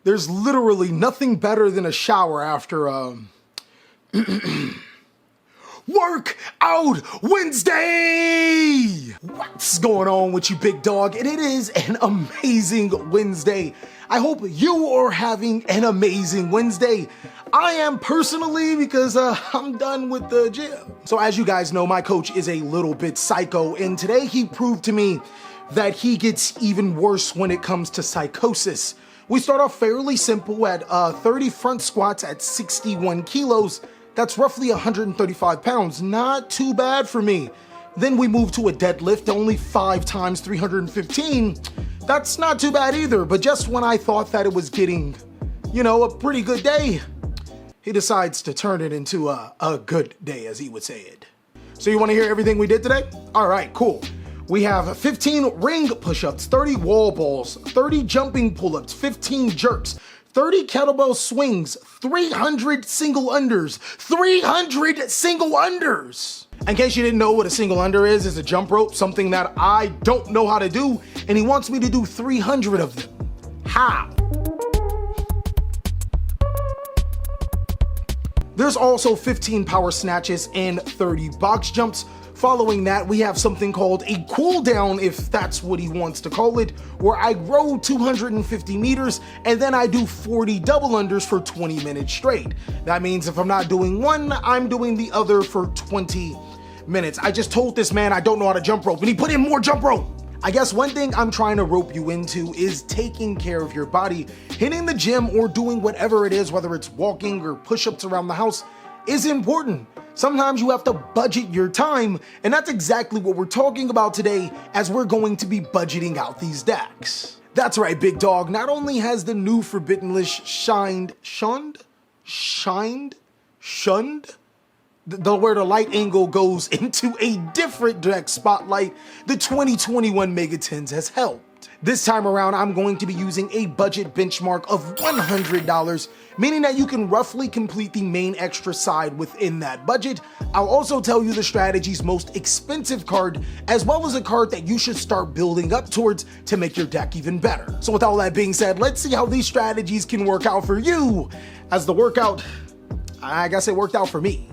There's literally nothing better than a shower after Workout Wednesday! What's going on with you, big dog? And it is an amazing Wednesday. I hope you are having an amazing Wednesday. I am personally, because I'm done with the gym. So as you guys know, my coach is a little bit psycho, and today he proved to me that he gets even worse when it comes to psychosis. We start off fairly simple at 30 front squats at 61 kilos. That's roughly 135 pounds, not too bad for me. Then we move to a deadlift, only 5 times 315. That's not too bad either, but just when I thought that it was getting, a pretty good day, he decides to turn it into a good day, as he would say it. So you wanna hear everything we did today? All right, cool. We have 15 ring push-ups, 30 wall balls, 30 jumping pull-ups, 15 jerks, 30 kettlebell swings, 300 single unders, 300 single unders. In case you didn't know what a single under is a jump rope, something that I don't know how to do, and he wants me to do 300 of them. How? There's also 15 power snatches and 30 box jumps. Following that, we have something called a cool down, if that's what he wants to call it, where I row 250 meters and then I do 40 double unders for 20 minutes straight. That means if I'm not doing one, I'm doing the other for 20 minutes. I just told this man I don't know how to jump rope and he put in more jump rope. I guess one thing I'm trying to rope you into is taking care of your body. Hitting the gym or doing whatever it is, whether it's walking or push-ups around the house, is important. Sometimes you have to budget your time, and that's exactly what we're talking about today as we're going to be budgeting out these decks. That's right, big dog. Not only has the new Forbidden List shunned, where the light angle goes into a different deck spotlight, the 2021 Mega Tens has helped. This time around, I'm going to be using a budget benchmark of $100, meaning that you can roughly complete the main extra side within that budget. I'll also tell you the strategy's most expensive card, as well as a card that you should start building up towards to make your deck even better. So with all that being said, let's see how these strategies can work out for you, as the workout, I guess it worked out for me.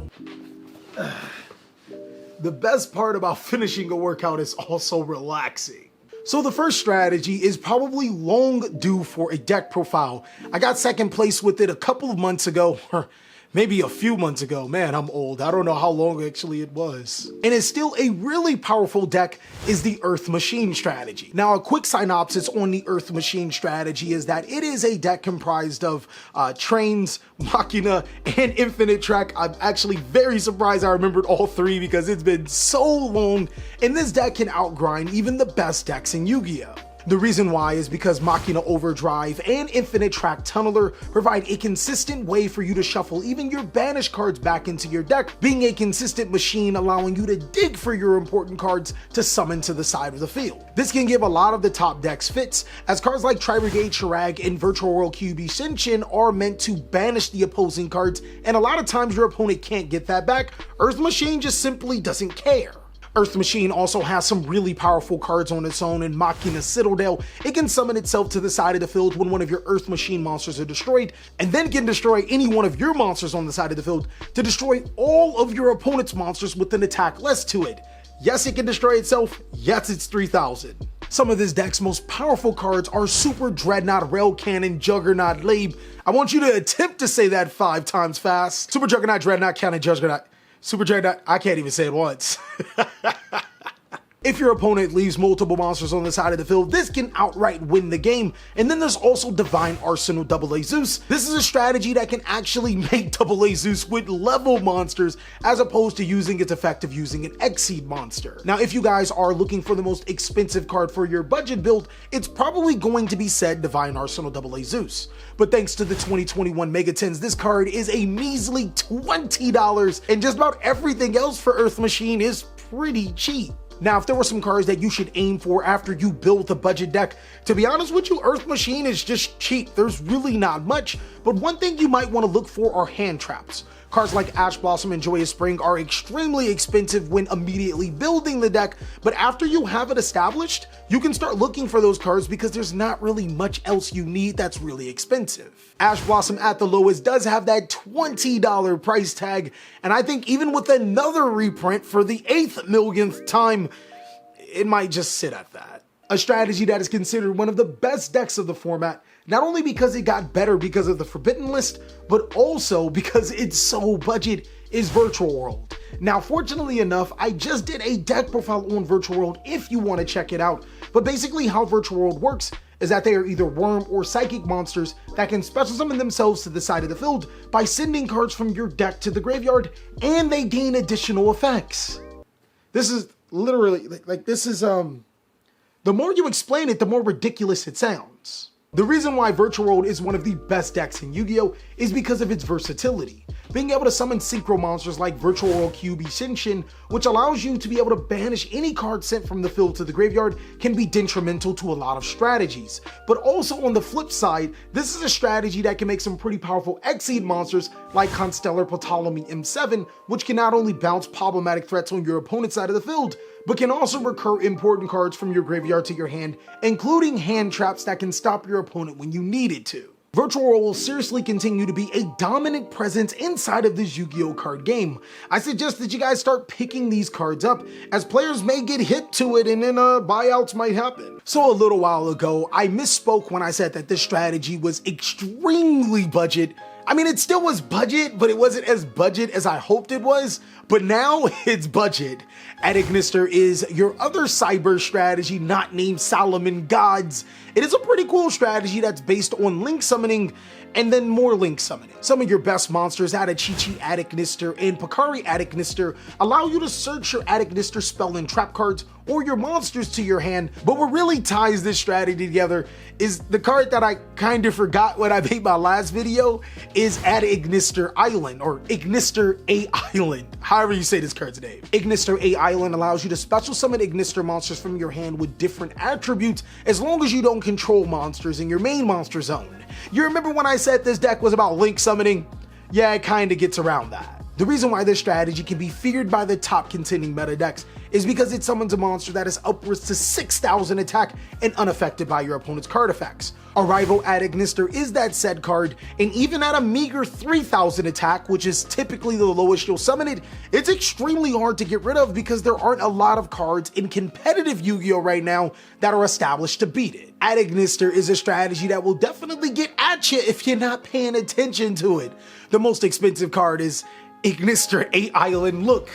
The best part about finishing a workout is also relaxing. So the first strategy is probably long due for a deck profile. I got second place with it a couple of months ago, or maybe a few months ago. Man, I'm old. I don't know how long actually it was. And it's still a really powerful deck is the Earth Machine strategy. Now, a quick synopsis on the Earth Machine strategy is that it is a deck comprised of Trains, Machina, and Infinite Track. I'm actually very surprised I remembered all three because it's been so long, and this deck can outgrind even the best decks in Yu-Gi-Oh! The reason why is because Machina Overdrive and Infinite Track Tunneler provide a consistent way for you to shuffle even your banished cards back into your deck, being a consistent machine allowing you to dig for your important cards to summon to the side of the field. This can give a lot of the top decks fits, as cards like Tri-Brigade Chirag and Virtual World QB Shinshin are meant to banish the opposing cards, and a lot of times your opponent can't get that back. Earth Machine just simply doesn't care. Earth Machine also has some really powerful cards on its own. In Machina Citadel, it can summon itself to the side of the field when one of your Earth Machine monsters are destroyed, and then can destroy any one of your monsters on the side of the field to destroy all of your opponent's monsters with an attack less to it. Yes, it can destroy itself. Yes, it's 3,000. Some of this deck's most powerful cards are Super Dreadnought, Rail Cannon, Juggernaut, Labe. I want you to attempt to say that 5 times fast. Super Juggernaut, Dreadnought, Cannon, Juggernaut. Super Dreadnought, I can't even say it once. If your opponent leaves multiple monsters on the side of the field, this can outright win the game. And then there's also Divine Arsenal AA Zeus. This is a strategy that can actually make AA Zeus with level monsters, as opposed to using its effect of using an Exceed monster. Now, if you guys are looking for the most expensive card for your budget build, it's probably going to be said Divine Arsenal AA Zeus. But thanks to the 2021 Mega Tens, this card is a measly $20, and just about everything else for Earth Machine is pretty cheap. Now, if there were some cards that you should aim for after you build the budget deck, to be honest with you, Earth Machine is just cheap. There's really not much, but one thing you might want to look for are hand traps. Cards like Ash Blossom and Joyous Spring are extremely expensive when immediately building the deck, but after you have it established, you can start looking for those cards because there's not really much else you need that's really expensive. Ash Blossom at the lowest does have that $20 price tag, and I think even with another reprint for the 8th millionth time, it might just sit at that. A strategy that is considered one of the best decks of the format, not only because it got better because of the Forbidden List, but also because it's so budget, is Virtual World. Now, fortunately enough, I just did a deck profile on Virtual World if you want to check it out, but basically how Virtual World works is that they are either worm or psychic monsters that can special summon themselves to the side of the field by sending cards from your deck to the graveyard, and they gain additional effects. This is literally, the more you explain it, the more ridiculous it sounds. The reason why Virtual World is one of the best decks in Yu-Gi-Oh! Is because of its versatility. Being able to summon synchro monsters like Virtual World QB Shinshin, which allows you to be able to banish any card sent from the field to the graveyard, can be detrimental to a lot of strategies. But also on the flip side, this is a strategy that can make some pretty powerful Exceed monsters like Constellar Ptolemy M7, which can not only bounce problematic threats on your opponent's side of the field, but can also recur important cards from your graveyard to your hand, including hand traps that can stop your opponent when you need it to. Virtual World will seriously continue to be a dominant presence inside of this Yu-Gi-Oh! Card game. I suggest that you guys start picking these cards up, as players may get hip to it and then buyouts might happen. So a little while ago, I misspoke when I said that this strategy was extremely budget. I mean, it still was budget, but it wasn't as budget as I hoped it was. But now it's budget. Ignister is your other cyber strategy not named Solomon Gods. It is a pretty cool strategy that's based on link summoning and then more link summoning. Some of your best monsters, Adachichi Ignister and Pakari Ignister, allow you to search your Ignister spell and trap cards or your monsters to your hand, but what really ties this strategy together is the card that I kind of forgot when I made my last video is Ignister Island, or Ignister A Island, however you say this card's name. Ignister A Island allows you to special summon Ignister monsters from your hand with different attributes as long as you don't control monsters in your main monster zone. You remember when I said this deck was about link summoning? Yeah, it kinda gets around that. The reason why this strategy can be feared by the top contending meta decks is because it summons a monster that is upwards to 6,000 attack and unaffected by your opponent's card effects. Arrival at Ignister is that said card, and even at a meager 3,000 attack, which is typically the lowest you'll summon it, it's extremely hard to get rid of because there aren't a lot of cards in competitive Yu-Gi-Oh! Right now that are established to beat it. Ignister is a strategy that will definitely get at you if you're not paying attention to it. The most expensive card is Ignister A Island. Look,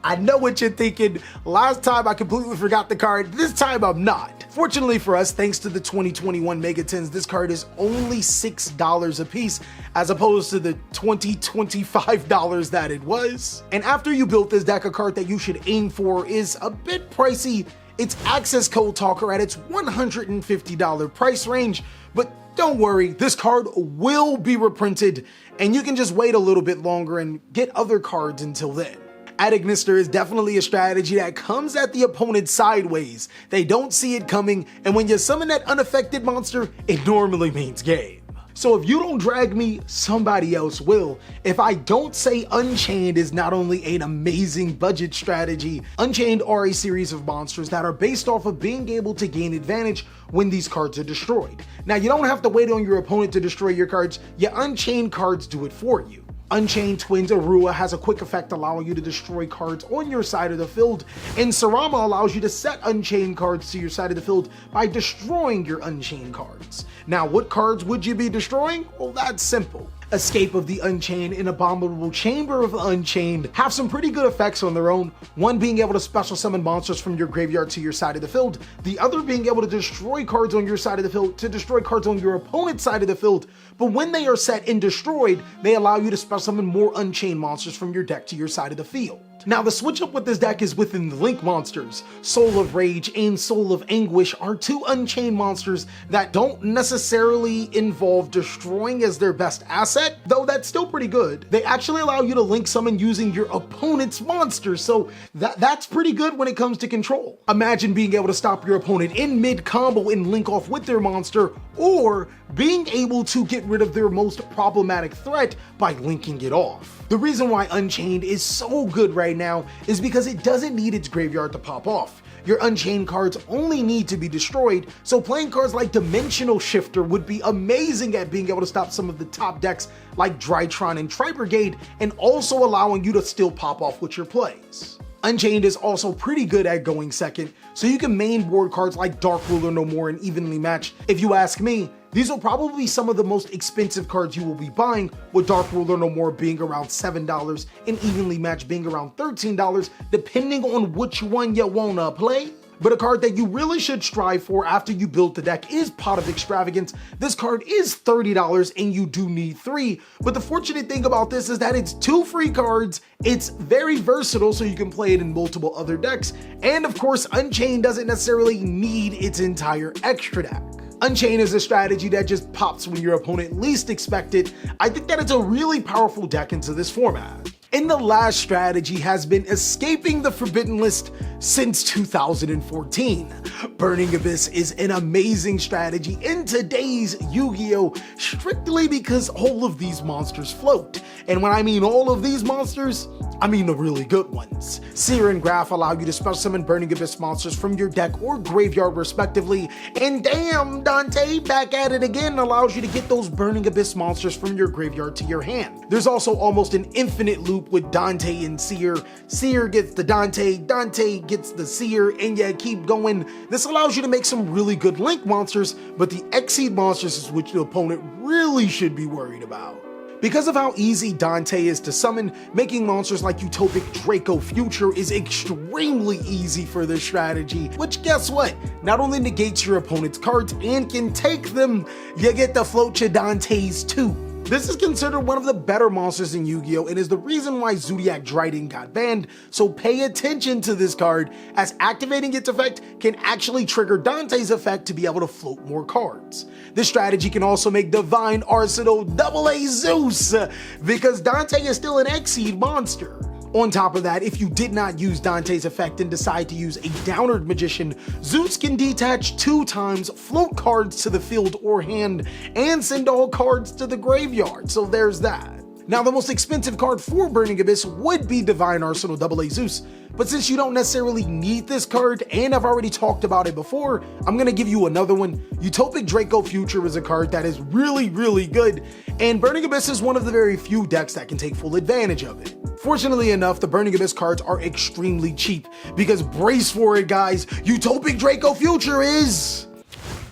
I know what you're thinking. Last time I completely forgot the card, this time I'm not. Fortunately for us, thanks to the 2021 Megatins, this card is only $6 a piece as opposed to the $25 that it was. And after you built this deck, a card that you should aim for is a bit pricey. It's Access Code Talker at its $150 price range, but don't worry, this card will be reprinted and you can just wait a little bit longer and get other cards until then. Ignister is definitely a strategy that comes at the opponent sideways. They don't see it coming, and when you summon that unaffected monster, it normally means game. So if you don't drag me, somebody else will. If I don't say Unchained is not only an amazing budget strategy, Unchained are a series of monsters that are based off of being able to gain advantage when these cards are destroyed. Now, you don't have to wait on your opponent to destroy your cards, your Unchained cards do it for you. Unchained Twins Arua has a quick effect allowing you to destroy cards on your side of the field, and Sarama allows you to set Unchained cards to your side of the field by destroying your Unchained cards. Now, what cards would you be destroying? Well, that's simple. Escape of the Unchained and Abominable Chamber of the Unchained have some pretty good effects on their own, one being able to special summon monsters from your graveyard to your side of the field, the other being able to destroy cards on your side of the field to destroy cards on your opponent's side of the field, but when they are set and destroyed, they allow you to special summon more Unchained monsters from your deck to your side of the field. Now, the switch up with this deck is within the Link monsters. Soul of Rage and Soul of Anguish are two Unchained monsters that don't necessarily involve destroying as their best asset, though that's still pretty good. They actually allow you to link summon using your opponent's monsters, so that's pretty good when it comes to control. Imagine being able to stop your opponent in mid-combo and link off with their monster, or being able to get rid of their most problematic threat by linking it off. The reason why Unchained is so good right now is because it doesn't need its graveyard to pop off. Your Unchained cards only need to be destroyed, so playing cards like Dimensional Shifter would be amazing at being able to stop some of the top decks like Drytron and Tri-Brigade, and also allowing you to still pop off with your plays. Unchained is also pretty good at going second, so you can main board cards like Dark Ruler No More and Evenly Matched. If you ask me, these will probably be some of the most expensive cards you will be buying, with Dark Ruler No More being around $7 and Evenly Matched being around $13, depending on which one you wanna play. But a card that you really should strive for after you build the deck is Pot of Extravagance. This card is $30 and you do need 3, but the fortunate thing about this is that it's 2 free cards, it's very versatile so you can play it in multiple other decks, and of course Unchained doesn't necessarily need its entire extra deck. Unchained is a strategy that just pops when your opponent least expects it. I think that it's a really powerful deck into this format. And the last strategy has been escaping the forbidden list since 2014. Burning Abyss is an amazing strategy in today's Yu-Gi-Oh! Strictly because all of these monsters float. And when I mean all of these monsters, I mean the really good ones. Seer and Graph allow you to special summon Burning Abyss monsters from your deck or graveyard respectively, and damn, Dante, back at it again, allows you to get those Burning Abyss monsters from your graveyard to your hand. There's also almost an infinite loop with Dante and Seer. Seer gets the Dante, Dante gets the Seer, and yeah, keep going. This allows you to make some really good Link monsters, but the Exceed monsters is which the opponent really should be worried about. Because of how easy Dante is to summon, making monsters like Utopic Draco Future is extremely easy for this strategy, which guess what? Not only negates your opponent's cards and can take them, you get to float your Dantes too. This is considered one of the better monsters in Yu-Gi-Oh! And is the reason why Zodiac Dryden got banned, so pay attention to this card, as activating its effect can actually trigger Dante's effect to be able to float more cards. This strategy can also make Divine Arsenal AA Zeus, because Dante is still an Exceed monster. On top of that, if you did not use Dante's effect and decide to use a Downward Magician, Zeus can detach 2 times, float cards to the field or hand, and send all cards to the graveyard, so there's that. Now, the most expensive card for Burning Abyss would be Divine Arsenal AA Zeus, but since you don't necessarily need this card, and I've already talked about it before, I'm gonna give you another one. Utopic Draco Future is a card that is really, really good, and Burning Abyss is one of the very few decks that can take full advantage of it. Fortunately enough, the Burning Abyss cards are extremely cheap, because brace for it guys, Utopic Draco Future is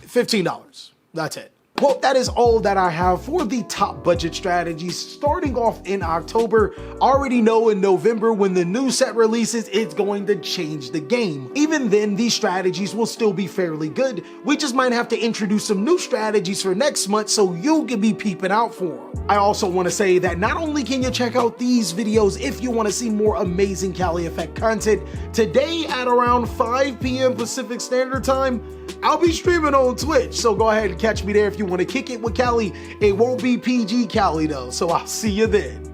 $15. That's it. Well, that is all that I have for the top budget strategies starting off in October. Already know in November when the new set releases, it's going to change the game. Even then, these strategies will still be fairly good. We just might have to introduce some new strategies for next month so you can be peeping out for them. I also want to say that not only can you check out these videos if you want to see more amazing TheCaliEffect content, today at around 5 p.m. Pacific Standard Time, I'll be streaming on Twitch, so go ahead and catch me there if you want to kick it with Cali. It won't be PG Cali though, so I'll see you then.